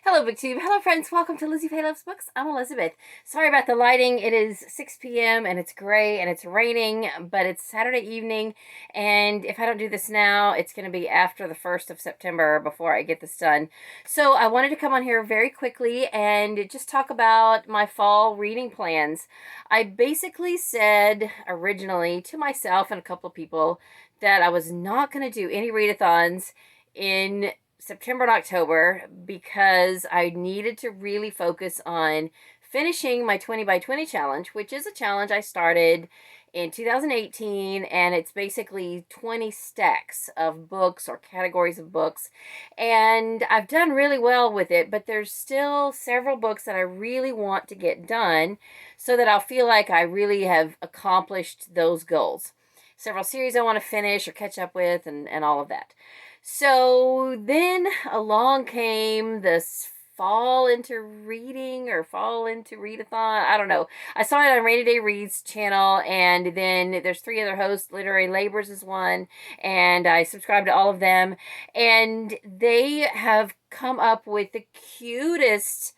Hello, BookTube. Hello, friends. Welcome to LizziefayeLovesBooks. I'm Elizabeth. Sorry about the lighting. It is 6 p.m. and it's gray and it's raining, but it's Saturday evening. And if I don't do this now, it's going to be after the 1st of September before I get this done. So I wanted to come on here very quickly and just talk about my fall reading plans. I basically said originally to myself and a couple of people that I was not going to do any readathons in September and October because I needed to really focus on finishing my 20 by 20 challenge, which is a challenge I started in 2018, and it's basically 20 stacks of books or categories of books, and I've done really well with it, but there's still several books that I really want to get done so that I'll feel like I really have accomplished those goals. Several series I want to finish or catch up with and all of that. So then along came this fall into reading or fall into readathon. I don't know. I saw it on Rainey Day Reads channel, and then there's 3 other hosts. Literary Labors is one, and I subscribe to all of them. And they have come up with the cutest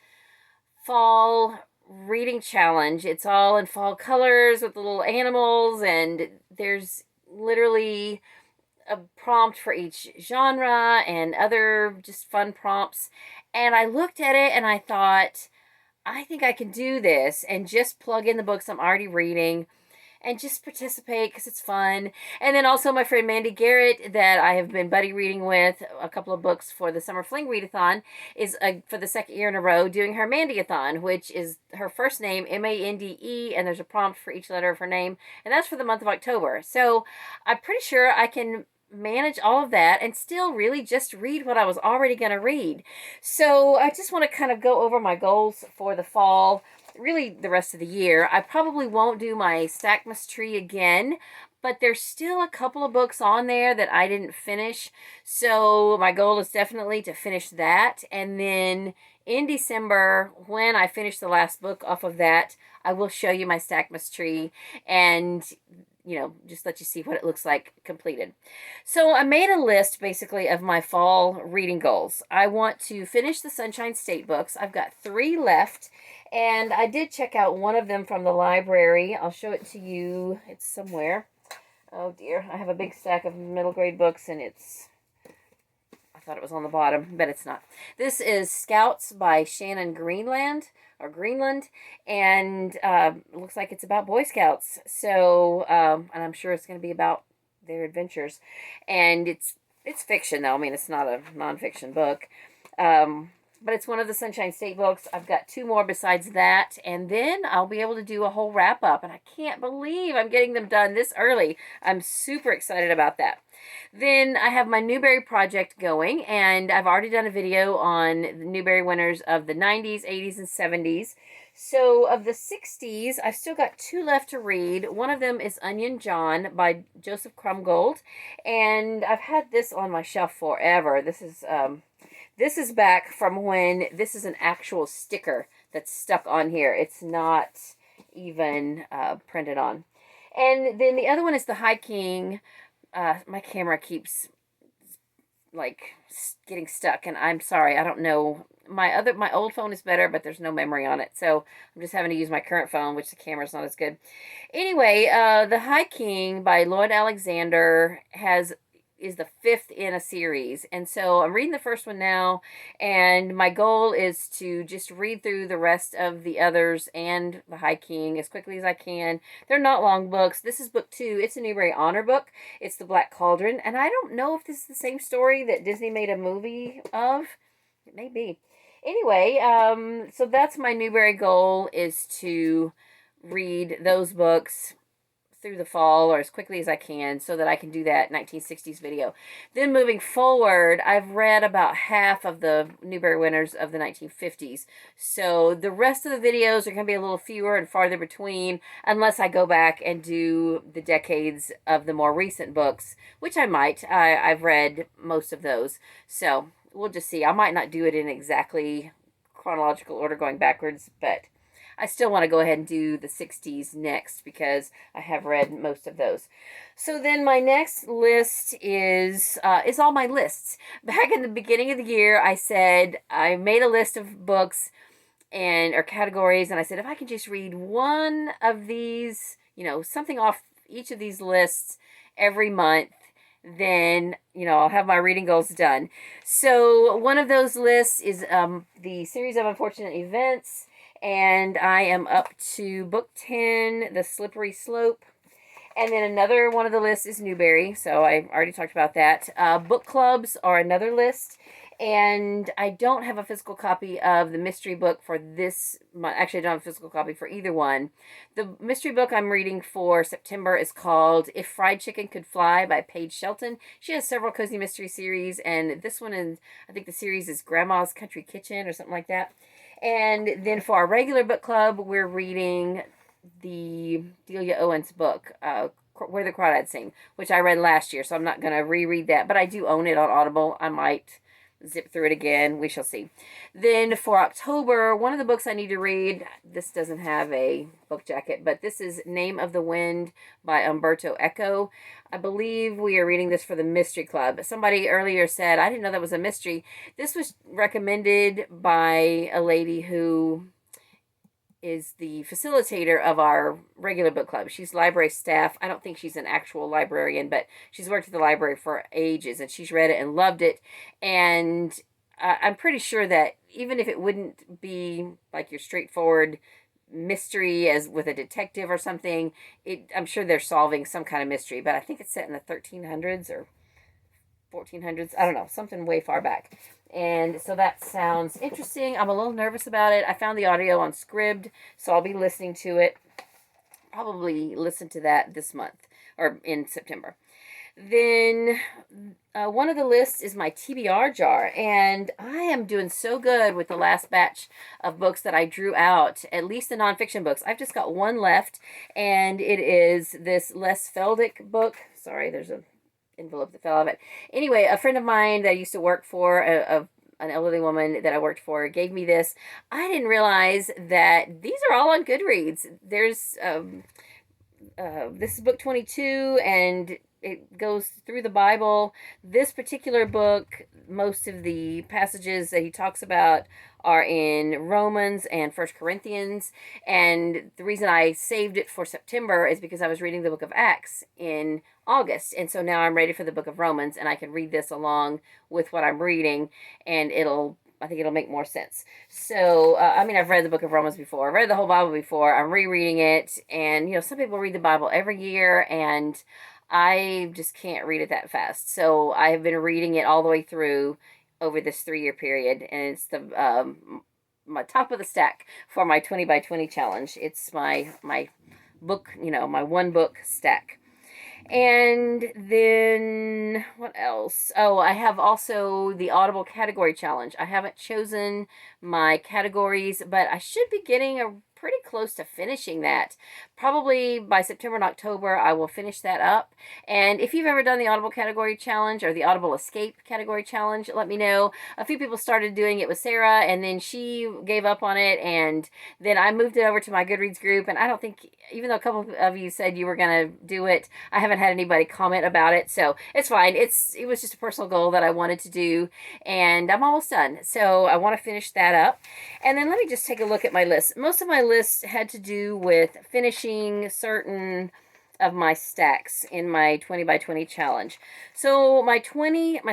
fall reading challenge. It's all in fall colors with little animals, and there's literally a prompt for each genre and other just fun prompts. And I looked at it and I thought, I think I can do this and just plug in the books I'm already reading and just participate because it's fun. And then also my friend Mande Garrett, that I have been buddy reading with a couple of books for the Summer Fling Readathon, is for the 2nd year in a row doing her Mande-a-thon, which is her first name, Mande, and there's a prompt for each letter of her name, and that's for the month of October. So I'm pretty sure I can manage all of that and still really just read what I was already going to read. So I just want to kind of go over my goals for the fall, really the rest of the year. I probably won't do my Stackmas tree again, but there's still a couple of books on there that I didn't finish. So my goal is definitely to finish that. And then in December, when I finish the last book off of that, I will show you my Stackmas tree and just let you see what it looks like completed. So I made a list basically of my fall reading goals. I want to finish the Sunshine State books. I've got 3 left, and I did check out one of them from the library. I'll show it to you. It's somewhere. Oh dear, I have a big stack of middle grade books, and I thought it was on the bottom, but it's not. This is Scouts by Shannon Greenland, and it looks like it's about Boy Scouts. So, and I'm sure it's going to be about their adventures. And it's fiction, though. I mean, it's not a nonfiction book. But it's one of the Sunshine State books. I've got 2 more besides that, and then I'll be able to do a whole wrap-up, and I can't believe I'm getting them done this early. I'm super excited about that. Then I have my Newbery project going, and I've already done a video on the Newbery winners of the 90s, 80s, and 70s. So of the 60s, I've still got 2 left to read. One of them is Onion John by Joseph Crumgold, and I've had this on my shelf forever. This is back from when this is an actual sticker that's stuck on here. It's not even printed on. And then the other one is The High King. My camera keeps getting stuck, and I'm sorry, I don't know. My old phone is better, but there's no memory on it, so I'm just having to use my current phone, which the camera's not as good. Anyway, The High King by Lloyd Alexander is the 5th in a series, and so I'm reading the first one now, and my goal is to just read through the rest of the others and The High King as quickly as I can. They're not long books. This is book 2. It's a Newbery Honor book. It's The Black Cauldron, and I don't know if this is the same story that Disney made a movie of. It may be. Anyway, so that's my Newbery goal, is to read those books through the fall or as quickly as I can so that I can do that 1960s video. Then moving forward, I've read about half of the Newbery winners of the 1950s. So the rest of the videos are going to be a little fewer and farther between unless I go back and do the decades of the more recent books, which I might. I've read most of those. So we'll just see. I might not do it in exactly chronological order going backwards, but I still want to go ahead and do the 60s next because I have read most of those. So then my next list is all my lists. Back in the beginning of the year, I said I made a list of books and or categories, and I said if I can just read one of these, something off each of these lists every month, then I'll have my reading goals done. So one of those lists is the series of unfortunate events, and I am up to book 10, The Slippery Slope. And then another one of the lists is Newberry, so I already talked about that. Book clubs are another list, and I don't have a physical copy of the mystery book for this month. Actually, I don't have a physical copy for either one. The mystery book I'm reading for September is called If Fried Chicken Could Fly by Paige Shelton. She has several cozy mystery series, and this one is, I think the series is Grandma's Country Kitchen or something like that. And then for our regular book club, we're reading the Delia Owens book, Where the Crawdads Sing, which I read last year, so I'm not going to reread that, but I do own it on Audible. I might zip through it again. We shall see. Then for October, one of the books I need to read, this doesn't have a book jacket, but this is Name of the Wind by Umberto Eco. I believe we are reading this for the Mystery Club. Somebody earlier said, I didn't know that was a mystery. This was recommended by a lady who is the facilitator of our regular book club. She's library staff. I don't think she's an actual librarian, but she's worked at the library for ages, and she's read it and loved it. And I'm pretty sure that even if it wouldn't be like your straightforward mystery as with a detective or something, I'm sure they're solving some kind of mystery, but I think it's set in the 1300s or 1400s. I don't know, something way far back. And so that sounds interesting. I'm a little nervous about it. I found the audio on Scribd, so I'll be listening to it. Probably listen to that this month or in September. Then one of the lists is my TBR jar, and I am doing so good with the last batch of books that I drew out, at least the nonfiction books. I've just got one left, and it is this Les Feldick book. Sorry, there's a envelope that fell out of it. Anyway, a friend of mine that I used to work for, an elderly woman that I worked for, gave me this. I didn't realize that these are all on Goodreads. There's this is book 22, and it goes through the Bible. This particular book, most of the passages that he talks about are in Romans and 1 Corinthians. And the reason I saved it for September is because I was reading the book of Acts in August. And so now I'm ready for the book of Romans, and I can read this along with what I'm reading, and I think it'll make more sense. So, I've read the book of Romans before. I've read the whole Bible before. I'm rereading it. And, some people read the Bible every year, and I just can't read it that fast. So I have been reading it all the way through over this 3-year period. And it's the my top of the stack for my 20 by 20 challenge. It's my book, my one book stack. And then what else? Oh, I have also the Audible category challenge. I haven't chosen my categories, but I should be getting pretty close to finishing that. Probably by September and October, I will finish that up. And if you've ever done the Audible category challenge or the Audible Escape category challenge, let me know. A few people started doing it with Sarah, and then she gave up on it, and then I moved it over to my Goodreads group, and I don't think, even though a couple of you said you were going to do it, I haven't had anybody comment about it, so it's fine. It was just a personal goal that I wanted to do, and I'm almost done. So I want to finish that up. And then let me just take a look at my list. Most of my list had to do with finishing certain of my stacks in my 20 by 20 challenge. So my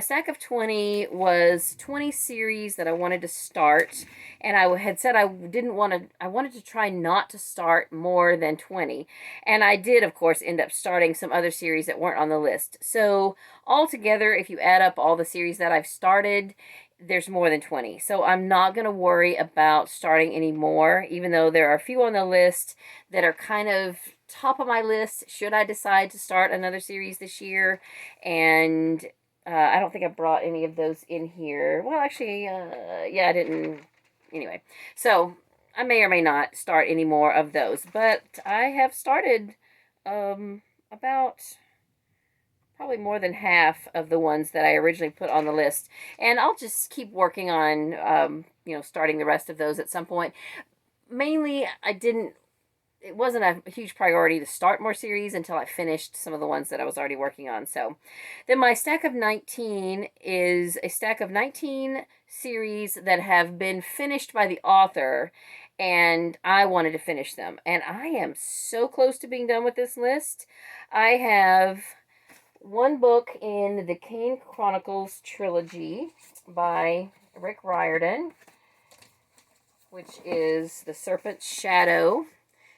stack of 20 was 20 series that I wanted to start, and I had said I wanted to try not to start more than 20. And I did, of course, end up starting some other series that weren't on the list. So altogether, if you add up all the series that I've started, there's more than 20. So I'm not going to worry about starting any more, even though there are a few on the list that are kind of top of my list should I decide to start another series this year. And I don't think I brought any of those in here. Well, actually, yeah, I didn't. Anyway, so I may or may not start any more of those, but I have started about probably more than half of the ones that I originally put on the list. And I'll just keep working on, starting the rest of those at some point. mainly it wasn't a huge priority to start more series until I finished some of the ones that I was already working on. So then my stack of 19 is a stack of 19 series that have been finished by the author, and I wanted to finish them. And I am so close to being done with this list. I have one book in the Kane Chronicles trilogy by Rick Riordan, which is The Serpent's Shadow.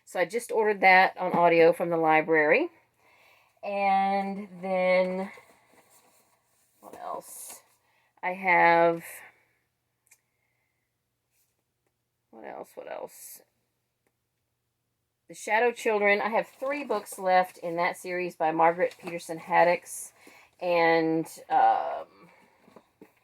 So I just ordered that on audio from the library. And then, what else? I have, what else? The Shadow Children. I have 3 books left in that series by Margaret Peterson Haddix. And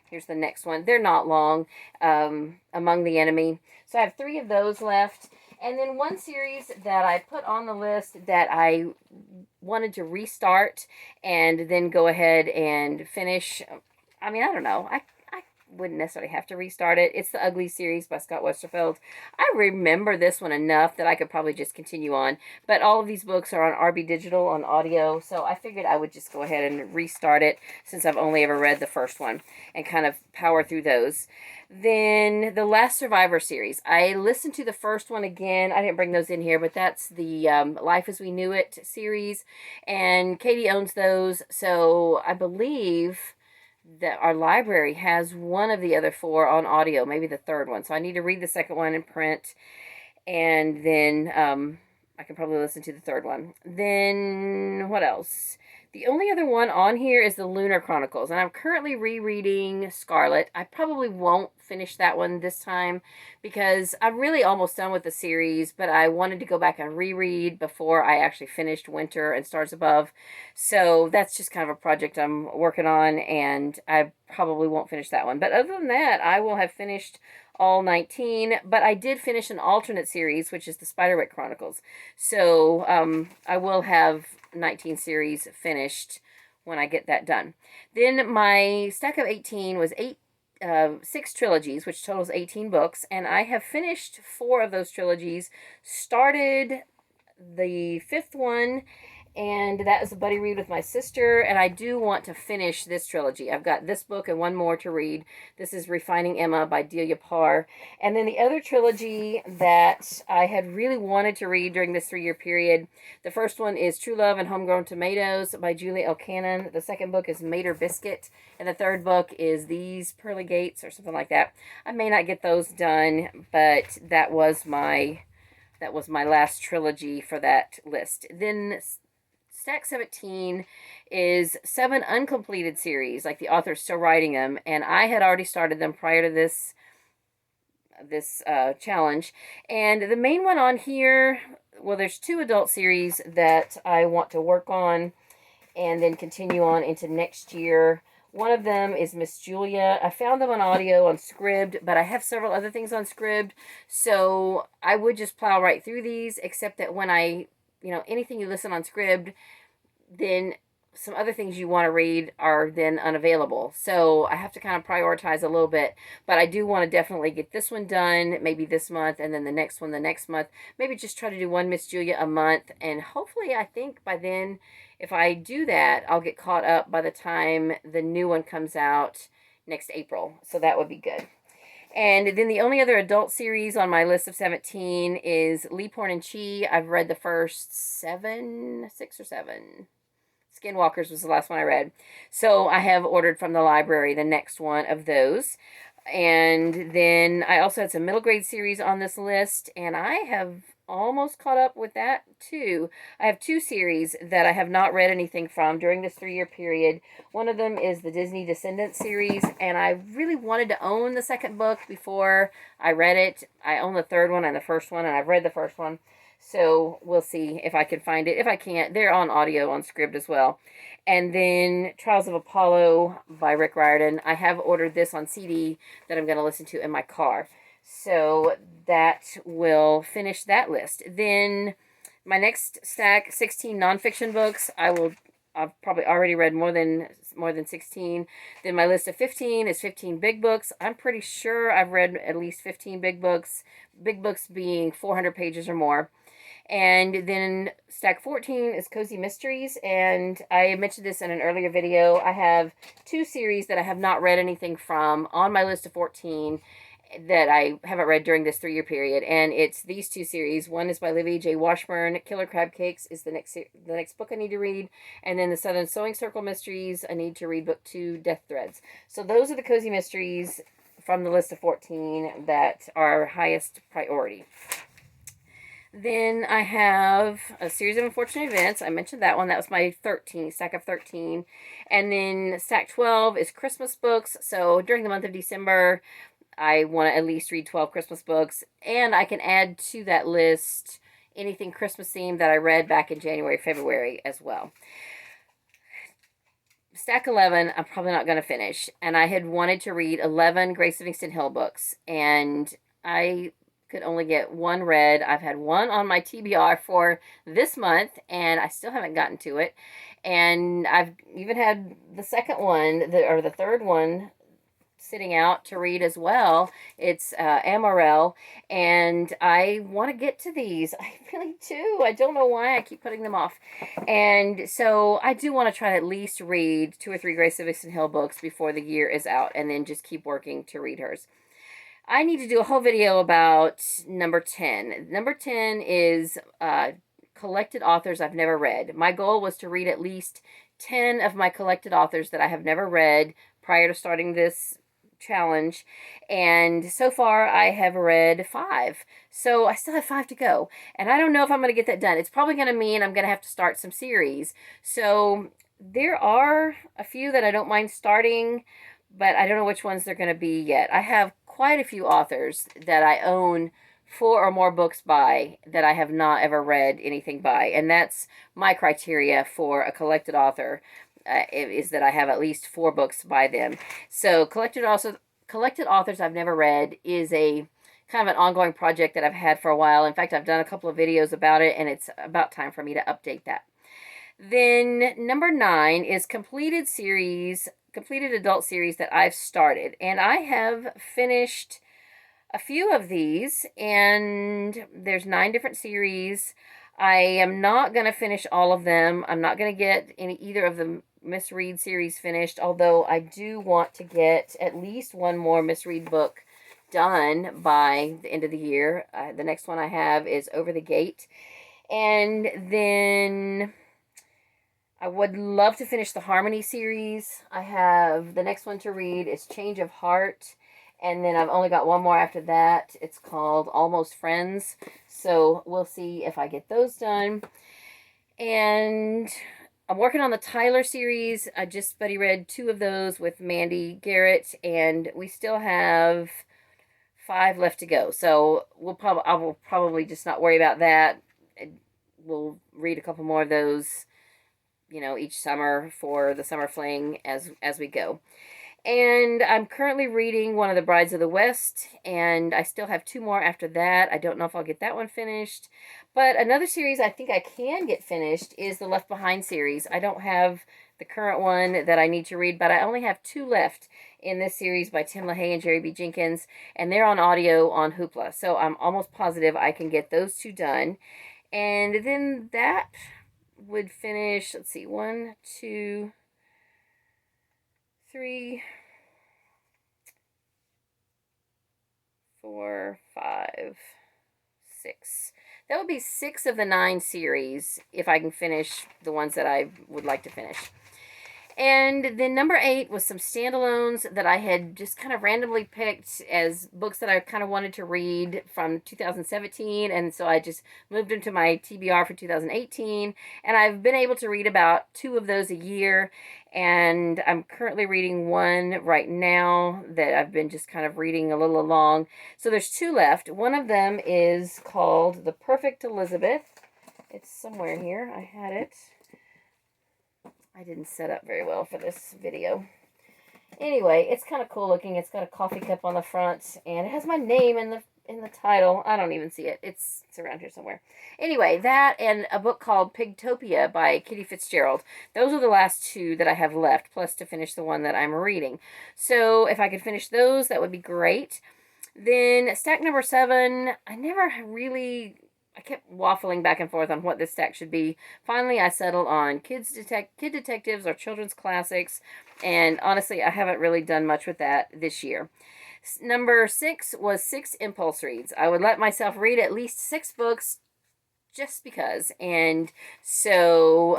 here's the next one. They're not long. Among the Enemy. So I have 3 of those left. And then one series that I put on the list that I wanted to restart and then go ahead and finish. I mean, I don't know. I wouldn't necessarily have to restart it. It's the Ugly series by Scott Westerfeld. I remember this one enough that I could probably just continue on. But all of these books are on RB Digital on audio, so I figured I would just go ahead and restart it since I've only ever read the first one and kind of power through those. Then the Last Survivor series. I listened to the first one again. I didn't bring those in here, but that's the Life as We Knew It series. And Katie owns those, so I believe that our library has one of the other 4 on audio, maybe the third one. So I need to read the second one in print, and then I can probably listen to the third one. Then what else? The only other one on here is the Lunar Chronicles, and I'm currently rereading Scarlet. I probably won't finish that one this time because I'm really almost done with the series, but I wanted to go back and reread before I actually finished Winter and Stars Above. So that's just kind of a project I'm working on, and I probably won't finish that one. But other than that, I will have finished all 19, but I did finish an alternate series, which is the Spiderwick Chronicles. So I will have 19 series finished when I get that done. Then my stack of 18 was 6 trilogies, which totals 18 books, and I have finished 4 of those trilogies, started the 5th one, and that is a buddy read with my sister, and I do want to finish this trilogy. I've got this book and one more to read. This is Refining Emma by Delia Parr. And then the other trilogy that I had really wanted to read during this 3-year period, the first one is True Love and Homegrown Tomatoes by Julie L. Cannon. The second book is Mater Biscuit, and the third book is These Pearly Gates or something like that. I may not get those done, but that was my last trilogy for that list. Then Stack 17 is 7 uncompleted series, like the author's still writing them, and I had already started them prior to this challenge. And the main one on here, well, there's 2 adult series that I want to work on and then continue on into next year. One of them is Miss Julia. I found them on audio on Scribd, but I have several other things on Scribd, so I would just plow right through these, except that when anything you listen on Scribd, then some other things you want to read are then unavailable. So I have to kind of prioritize a little bit, but I do want to definitely get this one done, maybe this month, and then the next one the next month. Maybe just try to do one Miss Julia a month, and hopefully I think by then, if I do that, I'll get caught up by the time the new one comes out next April. So that would be good. And then the only other adult series on my list of 17 is Lee Porn and Chi. I've read the first 6 or 7. Skinwalkers was the last one I read. So I have ordered from the library the next one of those. And then I also had some middle grade series on this list, and I have almost caught up with that too. I have 2 series that I have not read anything from during this 3-year period. One of them is the Disney Descendants series, and I really wanted to own the second book before I read it. I own the third one and the first one, and I've read the first one. So we'll see if I can find it. If I can't, they're on audio on Scribd as well. And then Trials of Apollo by Rick Riordan. I have ordered this on CD that I'm going to listen to in my car. So that will finish that list. Then my next stack, 16 nonfiction books. I've probably already read more than more than 16. Then my list of 15 is 15 big books. I'm pretty sure I've read at least 15 big books being 400 pages or more. And then stack 14 is Cozy Mysteries, and I mentioned this in an earlier video. I have 2 series that I have not read anything from on my list of 14 that I haven't read during this 3-year period, and it's these 2 series. One is by Livy J. Washburn. Killer Crab Cakes is the next book I need to read, and then the Southern Sewing Circle Mysteries, I need to read book 2, Death Threads. So those are the Cozy Mysteries from the list of 14 that are highest priority. Then I have a series of unfortunate events. I mentioned that one. That was my stack of 13. And then stack 12 is Christmas books. So during the month of December, I want to at least read 12 Christmas books. And I can add to that list anything Christmas themed that I read back in January, February as well. Stack 11, I'm probably not going to finish. And I had wanted to read 11 Grace Livingston Hill books. And I could only get 1 read. I've had 1 on my TBR for this month, and I still haven't gotten to it. And I've even had the second one, or the third one, sitting out to read as well. It's Amarel, and I want to get to these. I really do. I don't know why I keep putting them off. And so I do want to try to at least read 2 or 3 Grace Livingston Hill books before the year is out, and then just keep working to read hers. I need to do a whole video about number 10. Number 10 is collected authors I've never read. My goal was to read at least 10 of my collected authors that I have never read prior to starting this challenge. And so far I have read 5. So I still have 5 to go. And I don't know if I'm going to get that done. It's probably going to mean I'm going to have to start some series. So there are a few that I don't mind starting, but I don't know which ones they're going to be yet. I have quite a few authors that I own 4 or more books by that I have not ever read anything by. And that's my criteria for a collected author, is that I have at least 4 books by them. So collected authors I've never read is a kind of an ongoing project that I've had for a while. In fact, I've done a couple of videos about it, and it's about time for me to update that. Then number 9 is completed adult series that I've started. And I have finished a few of these, and there's 9 different series. I am not going to finish all of them. I'm not going to get either of the Miss Read series finished, although I do want to get at least 1 more Miss Read book done by the end of the year. The next one I have is Over the Gate. And then I would love to finish the Harmony series. I have the next one to read is Change of Heart. And then I've only got 1 more after that. It's called Almost Friends. So we'll see if I get those done. And I'm working on the Tyler series. I just buddy read 2 of those with Mande Garrett. And we still have 5 left to go. So I will probably just not worry about that. We'll read a couple more of those, each summer for the summer fling as we go. And I'm currently reading one of the Brides of the West, and I still have 2 more after that. I don't know if I'll get that one finished. But another series I think I can get finished is the Left Behind series. I don't have the current one that I need to read, but I only have 2 left in this series by Tim LaHaye and Jerry B. Jenkins, and they're on audio on Hoopla. So I'm almost positive I can get those 2 done. And then that would finish, let's see, 1, 2, 3, 4, 5, 6. That would be 6 of the 9 series if I can finish the ones that I would like to finish. And then number 8 was some standalones that I had just kind of randomly picked as books that I kind of wanted to read from 2017. And so I just moved into my TBR for 2018. And I've been able to read about 2 of those a year. And I'm currently reading 1 right now that I've been just kind of reading a little along. So there's 2 left. One of them is called The Perfect Elizabeth. It's somewhere here. I had it. I didn't set up very well for this video. Anyway, it's kind of cool looking. It's got a coffee cup on the front, and it has my name in the title. I don't even see it. It's around here somewhere. Anyway, that and a book called Pigtopia by Kitty Fitzgerald. Those are the last two that I have left, plus to finish the one that I'm reading. So if I could finish those, that would be great. Then stack number 7, I kept waffling back and forth on what this stack should be. Finally, I settled on kid detectives or children's classics, and honestly, I haven't really done much with that this year. Number 6 was 6 impulse reads. I would let myself read at least 6 books just because, and so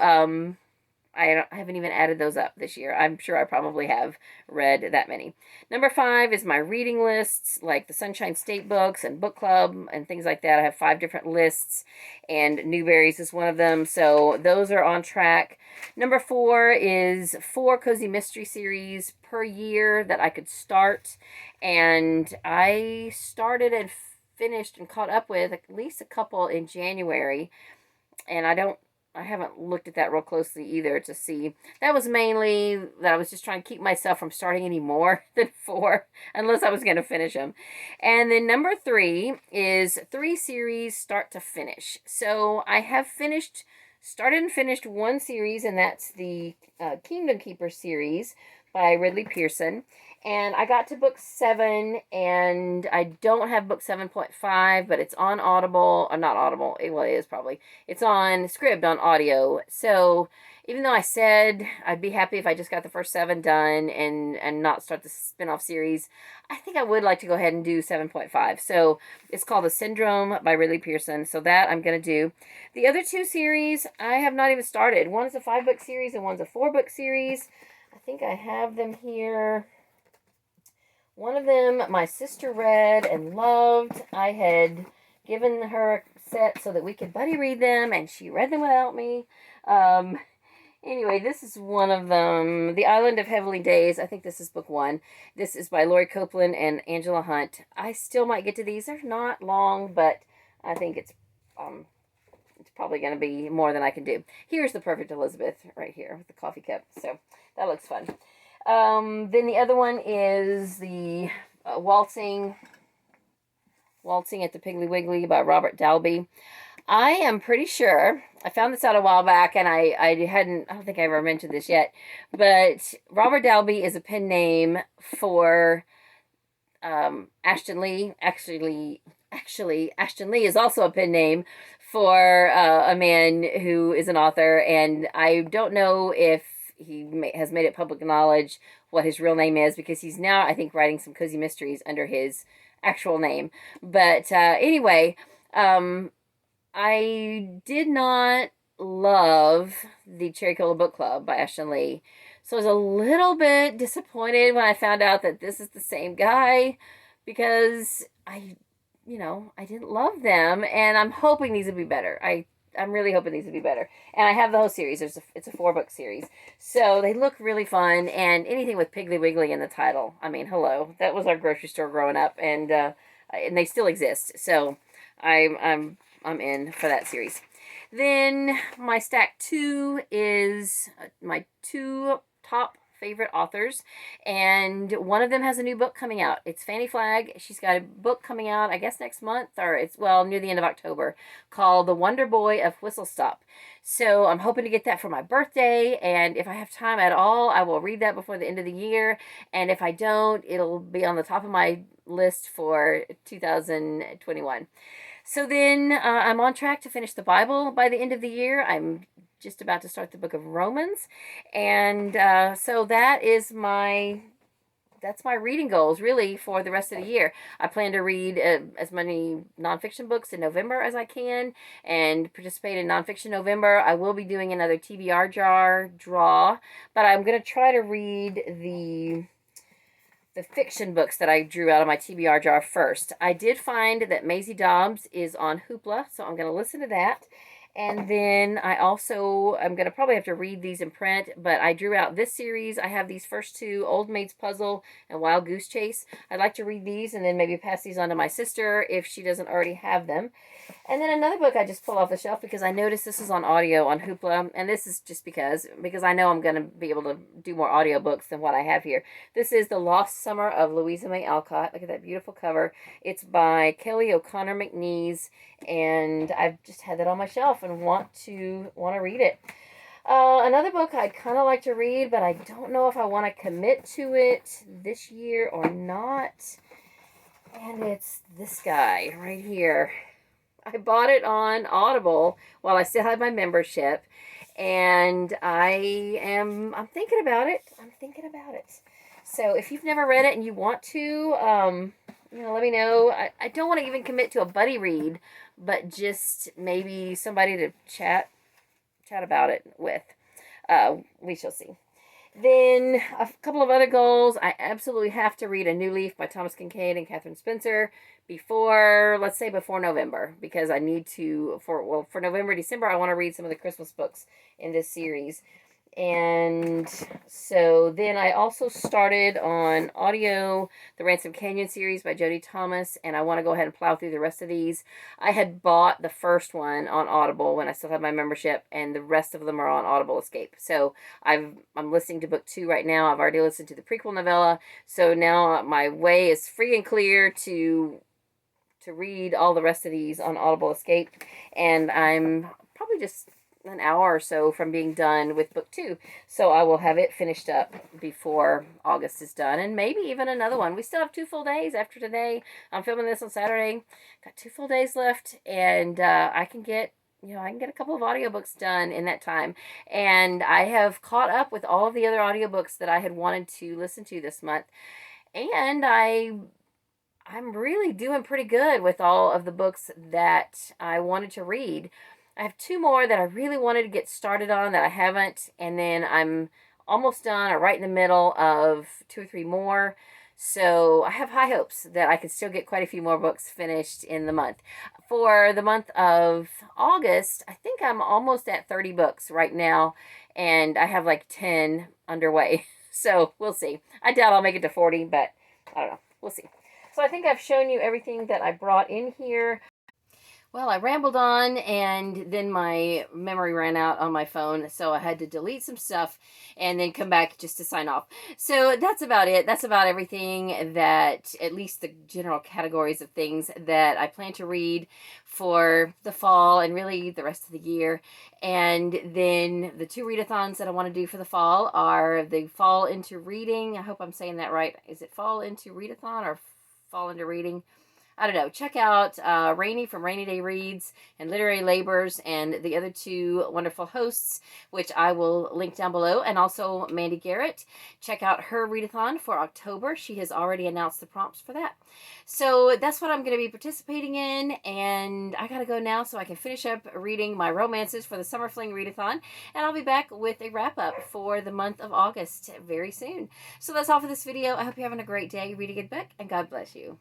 I haven't even added those up this year. I'm sure I probably have read that many. Number 5 is my reading lists, like the Sunshine State books and book club and things like that. I have 5 different lists, and Newberry's is one of them. So those are on track. Number 4 is 4 cozy mystery series per year that I could start. And I started and finished and caught up with at least a couple in January. And I haven't looked at that real closely either to see. That was mainly that I was just trying to keep myself from starting any more than 4, unless I was going to finish them. And then number 3 is 3 series start to finish. So I have started and finished 1 series, and that's the Kingdom Keeper series by Ridley Pearson. And I got to book 7, and I don't have book 7.5, but it's on Audible, or not Audible, well, it is probably. It's on Scribd on audio. So even though I said I'd be happy if I just got the first 7 done and not start the spin-off series, I think I would like to go ahead and do 7.5. So it's called The Syndrome by Ridley Pearson. So that I'm going to do. The other 2 series, I have not even started. One is a 5-book series and one's a 4-book series. I think I have them here. One of them my sister read and loved. I had given her a set so that we could buddy read them, and she read them without me. Anyway, this is one of them. The Island of Heavenly Days. I think this is book 1. This is by Lori Copeland and Angela Hunt. I still might get to these. They're not long, but I think it's probably going to be more than I can do. Here's the Perfect Elizabeth right here with the coffee cup. So that looks fun. Then the other one is the Waltzing at the Piggly Wiggly by Robert Dalby. I am pretty sure, I found this out a while back, and I don't think I ever mentioned this yet, but Robert Dalby is a pen name for Ashton Lee. Actually, Ashton Lee is also a pen name for a man who is an author, and I don't know if he has made it public knowledge what his real name is, because he's now, I think, writing some cozy mysteries under his actual name. But anyway, I did not love the Cherry Cola Book Club by Ashton Lee. So I was a little bit disappointed when I found out that this is the same guy, because I didn't love them, and I'm hoping these will be better. I'm really hoping these will be better. And I have the whole series. It's a 4-book series. So they look really fun, and anything with Piggly Wiggly in the title. I mean, hello. That was our grocery store growing up, and they still exist. So I'm in for that series. Then my stack 2 is my 2 top favorite authors, and one of them has a new book coming out. It's Fanny Flagg. She's got a book coming out, I guess next month, or it's, well, near the end of October, called The Wonder Boy of Whistlestop. So I'm hoping to get that for my birthday, and if I have time at all, I will read that before the end of the year, and if I don't, it'll be on the top of my list for 2021. So then I'm on track to finish the Bible by the end of the year. I'm just about to start the book of Romans, and so that's my reading goals really for the rest of the year. I plan to read as many nonfiction books in November as I can, and participate in Nonfiction November. I will be doing another TBR jar draw, but I'm going to try to read the fiction books that I drew out of my TBR jar first. I did find that Maisie Dobbs is on Hoopla, so I'm going to listen to that. And then I'm going to probably have to read these in print, but I drew out this series. I have these first two, Old Maid's Puzzle and Wild Goose Chase. I'd like to read these and then maybe pass these on to my sister if she doesn't already have them. And then another book I just pulled off the shelf because I noticed this is on audio on Hoopla, and this is just because I know I'm going to be able to do more audiobooks than what I have here. This is The Lost Summer of Louisa May Alcott. Look at that beautiful cover. It's by Kelly O'Connor McNeese, and I've just had that on my shelf and want to read it. Another book I'd kind of like to read, but I don't know if I want to commit to it this year or not. And it's this guy right here. I bought it on Audible while I still had my membership, and I'm thinking about it. So if you've never read it and you want to, let me know. I don't want to even commit to a buddy read, but just maybe somebody to chat about it with. We shall see. Then a couple of other goals. I absolutely have to read A New Leaf by Thomas Kincaid and Catherine Spencer before November, because I need to, for November, December, I want to read some of the Christmas books in this series. And so then I also started on audio the Ransom Canyon series by Jody Thomas, and I want to go ahead and plow through the rest of these. I had bought the first one on Audible when I still had my membership, and the rest of them are on Audible Escape. So I'm listening to book 2 right now. I've already listened to the prequel novella, so now my way is free and clear to read all the rest of these on Audible Escape, and I'm probably just an hour or so from being done with book 2, so I will have it finished up before August is done, and maybe even another one. We still have 2 full days after today. I'm filming this on Saturday. Got 2 full days left, and I can get a couple of audiobooks done in that time. And I have caught up with all of the other audiobooks that I had wanted to listen to this month, and I'm really doing pretty good with all of the books that I wanted to read. I have 2 more that I really wanted to get started on that I haven't, and then I'm almost done or right in the middle of 2 or 3 more. So I have high hopes that I can still get quite a few more books finished in the month. For the month of August, I think I'm almost at 30 books right now, and I have like 10 underway. So we'll see. I doubt I'll make it to 40, but I don't know. We'll see. So I think I've shown you everything that I brought in here. Well, I rambled on, and then my memory ran out on my phone, so I had to delete some stuff and then come back just to sign off. So that's about it. That's about everything that, at least the general categories of things that I plan to read for the fall and really the rest of the year. And then the 2 readathons that I want to do for the fall are the Fall Into Reading. I hope I'm saying that right. Is it Fall Into Readathon or Fall Into Reading? I don't know. Check out Rainey from Rainey Day Reads and Literary Labors and the other 2 wonderful hosts, which I will link down below, and also Mande Garrett. Check out her readathon for October. She has already announced the prompts for that. So that's what I'm going to be participating in, and I got to go now so I can finish up reading my romances for the Summer Fling readathon, and I'll be back with a wrap-up for the month of August very soon. So that's all for this video. I hope you're having a great day. Read a good book, and God bless you.